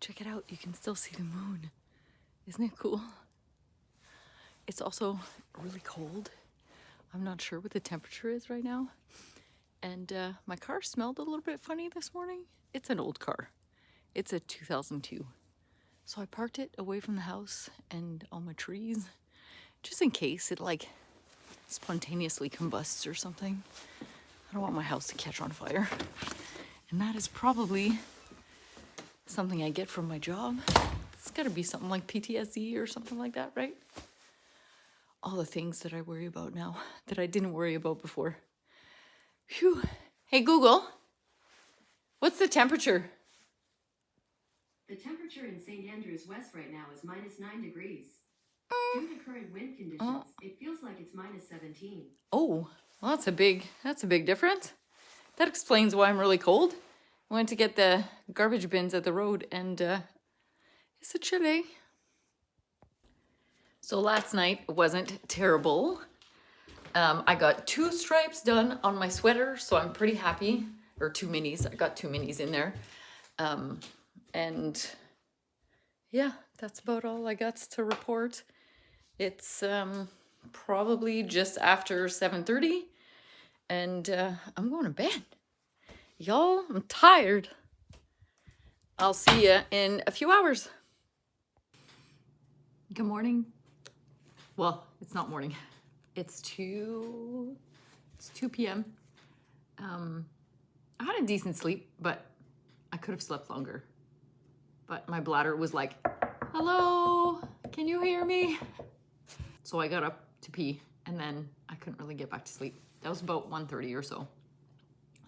Check it out. You can still see the moon. Isn't it cool? It's also really cold. I'm not sure what the temperature is right now. And my car smelled a little bit funny this morning. It's an old car. It's a 2002. So I parked it away from the house and all my trees, just in case it like spontaneously combusts or something. I don't want my house to catch on fire. And that is probably something I get from my job. It's gotta be something like PTSD or something like that, right? All the things that I worry about now that I didn't worry about before. Phew. Hey Google, what's the temperature? The temperature in St. Andrews West right now is -9 degrees. Due to current wind conditions, it feels like it's -17. Oh, well, that's a big difference. That explains why I'm really cold. I went to get the garbage bins at the road and it's a chilly. So last night wasn't terrible. I got 2 stripes done on my sweater, so I'm pretty happy. Or 2 minis. I got 2 minis in there. And yeah, that's about all I got to report. It's probably just after 7:30 and I'm going to bed. Y'all, I'm tired. I'll see you in a few hours. Good morning. Well, it's not morning. It's 2 p.m. I had a decent sleep, but I could have slept longer. But my bladder was like, hello, can you hear me? So I got up to pee and then I couldn't really get back to sleep. That was about 1:30 or so.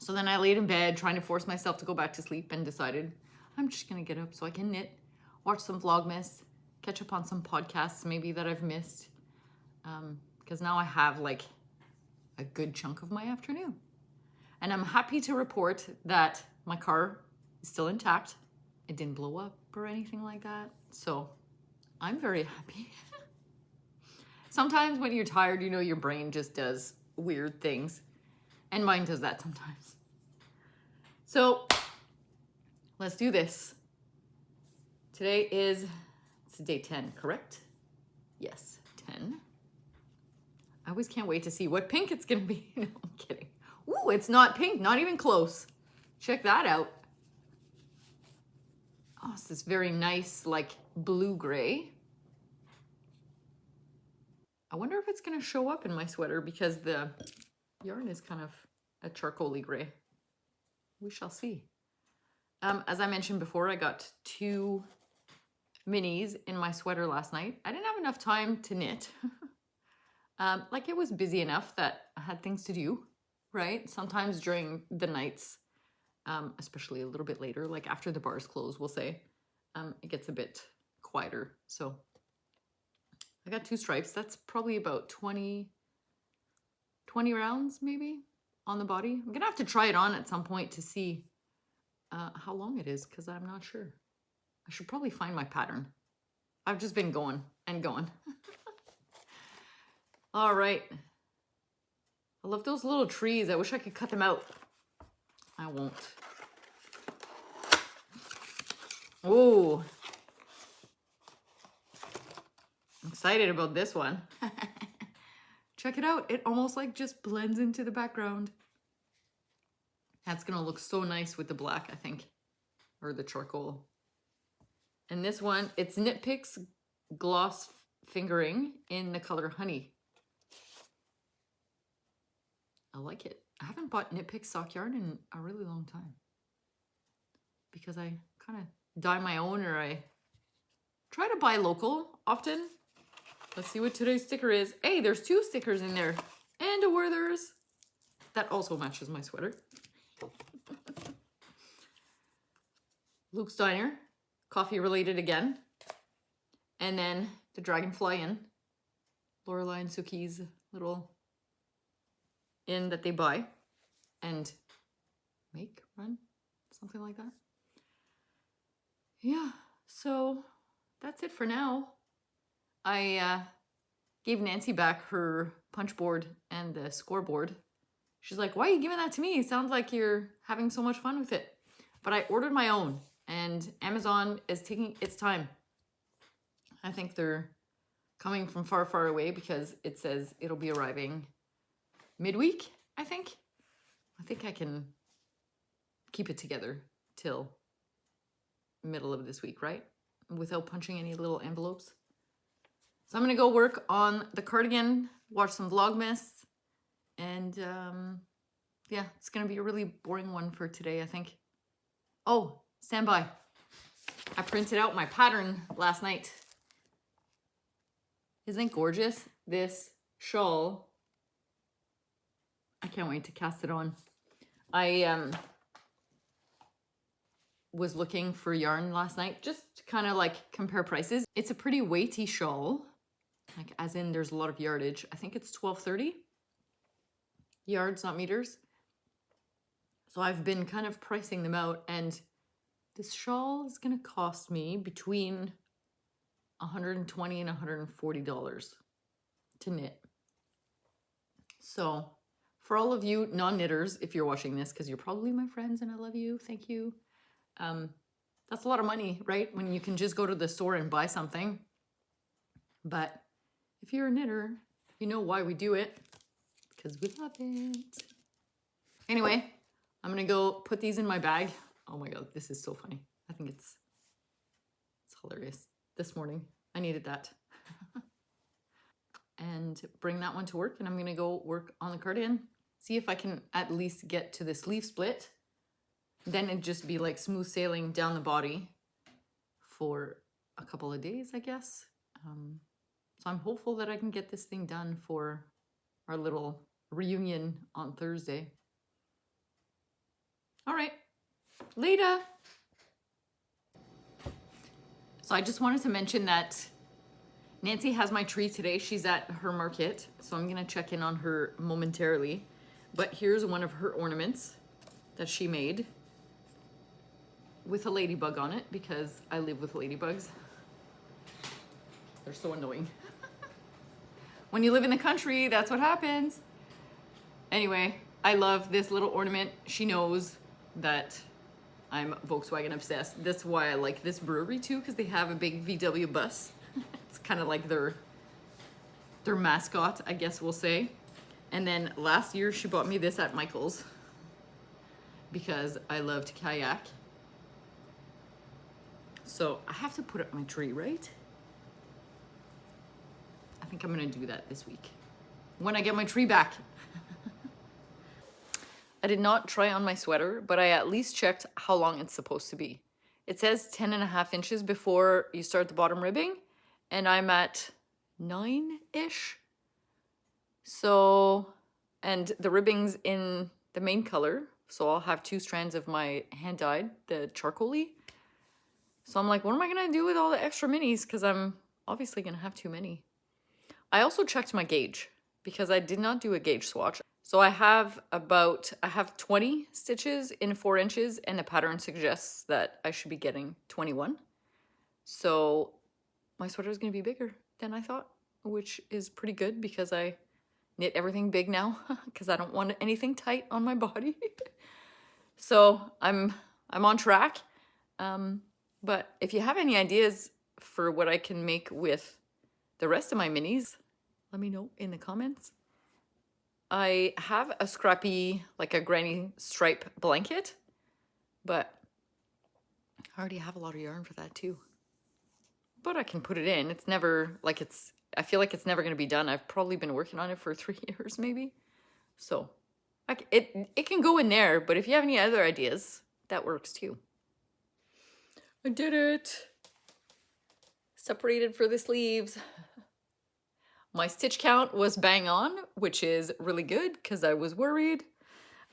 So then I laid in bed trying to force myself to go back to sleep and decided I'm just gonna get up so I can knit, watch some Vlogmas, catch up on some podcasts maybe that I've missed. Because now I have like a good chunk of my afternoon. And I'm happy to report that my car is still intact. It didn't blow up or anything like that. So I'm very happy. Sometimes when you're tired, you know, your brain just does weird things. And mine does that sometimes. So let's do this. Today is, it's day 10, correct? Yes, 10. I always can't wait to see what pink it's gonna be. No, I'm kidding. Ooh, it's not pink, not even close. Check that out. Oh, it's this very nice, like blue-gray. I wonder if it's gonna show up in my sweater because the yarn is kind of a charcoaly gray. We shall see. As I mentioned before, I got 2 minis in my sweater last night. I didn't have enough time to knit. Like it was busy enough that I had things to do, right? Sometimes during the nights, especially a little bit later, like after the bars close, we'll say, it gets a bit quieter. So I got 2 stripes. That's probably about 20 rounds maybe on the body. I'm gonna have to try it on at some point to see how long it is because I'm not sure. I should probably find my pattern. I've just been going and going. All right. I love those little trees. I wish I could cut them out. I won't. Oh, I'm excited about this one. Check it out. It almost like just blends into the background. That's gonna look so nice with the black, I think, or the charcoal. And this one, it's Knit Picks Gloss Fingering in the color Honey. I like it. I haven't bought Knit Picks sock yarn in a really long time because I kind of dye my own or I try to buy local often. Let's see what today's sticker is. Hey, there's 2 stickers in there and a Werther's. That also matches my sweater. Luke's Diner, coffee related again. And then the Dragonfly Inn, Lorelei and Suki's little inn that they buy and make, run, something like that. Yeah, so that's it for now. I gave Nancy back her punch board and the scoreboard. She's like, why are you giving that to me? It sounds like you're having so much fun with it. But I ordered my own and Amazon is taking its time. I think they're coming from far, far away because it says it'll be arriving midweek, I think. I think I can keep it together till middle of this week, right? Without punching any little envelopes. So I'm going to go work on the cardigan, watch some Vlogmas, and yeah, it's going to be a really boring one for today, I think. Oh, stand by. I printed out my pattern last night. Isn't it gorgeous? This shawl. I can't wait to cast it on. I was looking for yarn last night just to kind of like compare prices. It's a pretty weighty shawl, like as in there's a lot of yardage. I think it's 1230 yards, not meters. So I've been kind of pricing them out, and this shawl is going to cost me between $120 and $140 to knit. So for all of you non-knitters, if you're watching this, because you're probably my friends and I love you, thank you. That's a lot of money, right? When you can just go to the store and buy something. But if you're a knitter, you know why we do it, because we love it. Anyway, I'm gonna go put these in my bag. Oh my God, this is so funny. I think it's hilarious. This morning, I needed that. And bring that one to work, and I'm gonna go work on the cardigan. See if I can at least get to the sleeve split. Then it'd just be like smooth sailing down the body for a couple of days, I guess. So I'm hopeful that I can get this thing done for our little reunion on Thursday. All right, later. So I just wanted to mention that Nancy has my tree today. She's at her market, so I'm gonna check in on her momentarily. But here's one of her ornaments that she made with a ladybug on it, because I live with ladybugs. They're so annoying. When you live in the country, that's what happens. Anyway, I love this little ornament. She knows that I'm Volkswagen obsessed. That's why I like this brewery too, because they have a big VW bus. It's kind of like their mascot, I guess we'll say. And then last year she bought me this at Michael's because I love to kayak. So I have to put up my tree, right? I think I'm gonna do that this week when I get my tree back. I did not try on my sweater, but I at least checked how long it's supposed to be. It says 10.5 inches before you start the bottom ribbing, and I'm at 9-ish. So, and the ribbing's in the main color, so I'll have 2 strands of my hand dyed, the charcoal-y. So I'm like, what am I gonna do with all the extra minis? Because I'm obviously gonna have too many. I also checked my gauge because I did not do a gauge swatch. So I have 20 stitches in 4 inches, and the pattern suggests that I should be getting 21. So my sweater is gonna be bigger than I thought, which is pretty good because I knit everything big now because I don't want anything tight on my body. So I'm on track. But if you have any ideas for what I can make with the rest of my minis, let me know in the comments. I have a scrappy, like a granny stripe blanket, but I already have a lot of yarn for that too. But I can put it in. It's never like I feel like it's never going to be done. I've probably been working on it for 3 years maybe. So it can go in there, but if you have any other ideas, that works too. I did it. Separated for the sleeves. My stitch count was bang on, which is really good because I was worried.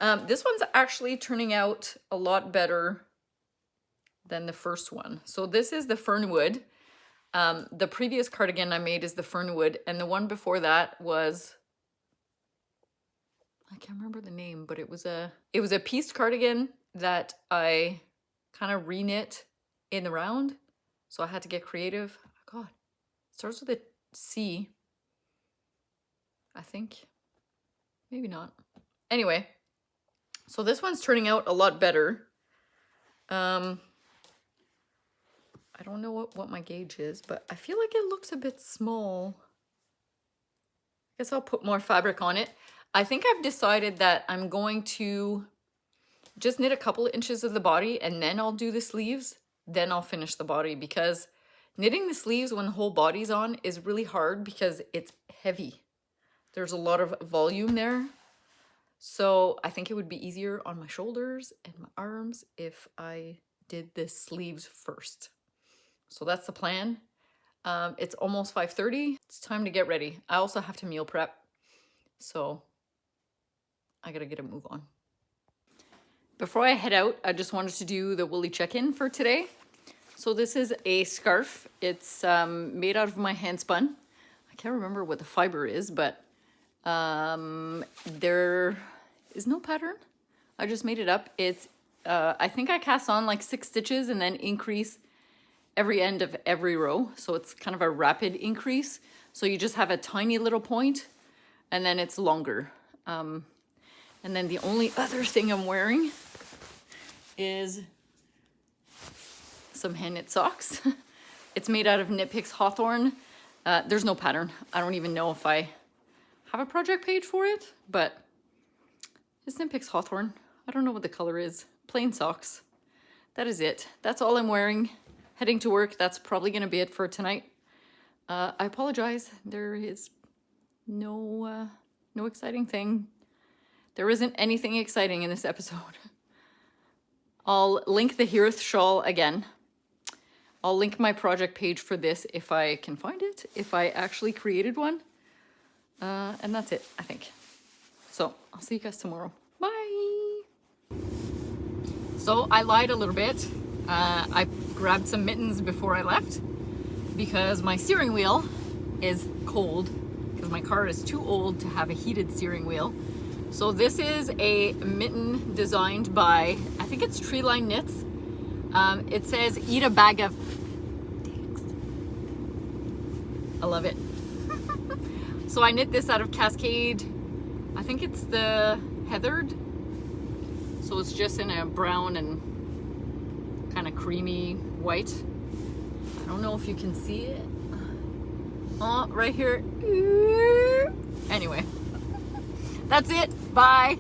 This one's actually turning out a lot better than the first one. So this is the Fernwood. The previous cardigan I made is the Fernwood, and the one before that was, I can't remember the name, but it was a pieced cardigan that I kind of re-knit in the round. So I had to get creative. Oh God, it starts with a C. I think. Maybe not. Anyway, so this one's turning out a lot better. I don't know what my gauge is, but I feel like it looks a bit small. I guess I'll put more fabric on it. I think I've decided that I'm going to just knit a couple of inches of the body and then I'll do the sleeves. Then I'll finish the body, because knitting the sleeves when the whole body's on is really hard because it's heavy. There's a lot of volume there. So I think it would be easier on my shoulders and my arms if I did the sleeves first. So that's the plan. It's almost 5:30. It's time to get ready. I also have to meal prep. So I gotta get a move on. Before I head out, I just wanted to do the woolly check-in for today. So this is a scarf. It's made out of my hand spun. I can't remember what the fiber is, but there is no pattern. I just made it up. It's I think I cast on like 6 stitches and then increase every end of every row. So it's kind of a rapid increase. So you just have a tiny little point and then it's longer. And then the only other thing I'm wearing is some hand knit socks. It's made out of Knit Picks Hawthorne. There's no pattern. I don't even know if I have a project page for it, but it's Knit Picks Hawthorne. I don't know what the color is. Plain socks. That is it. That's all I'm wearing. Heading to work. That's probably going to be it for tonight. I apologize. There is no exciting thing. There isn't anything exciting in this episode. I'll link the Hearth shawl again. I'll link my project page for this if I can find it, if I actually created one. And that's it, I think. So I'll see you guys tomorrow. Bye. So I lied a little bit. I grabbed some mittens before I left because my steering wheel is cold because my car is too old to have a heated steering wheel. So this is a mitten designed by, I think it's Treeline Knits. It says, eat a bag of dicks. I love it. So I knit this out of Cascade. I think it's the Heathered. So it's just in a brown and kind of creamy white. I don't know if you can see it. Oh, right here. Anyway, that's it. Bye.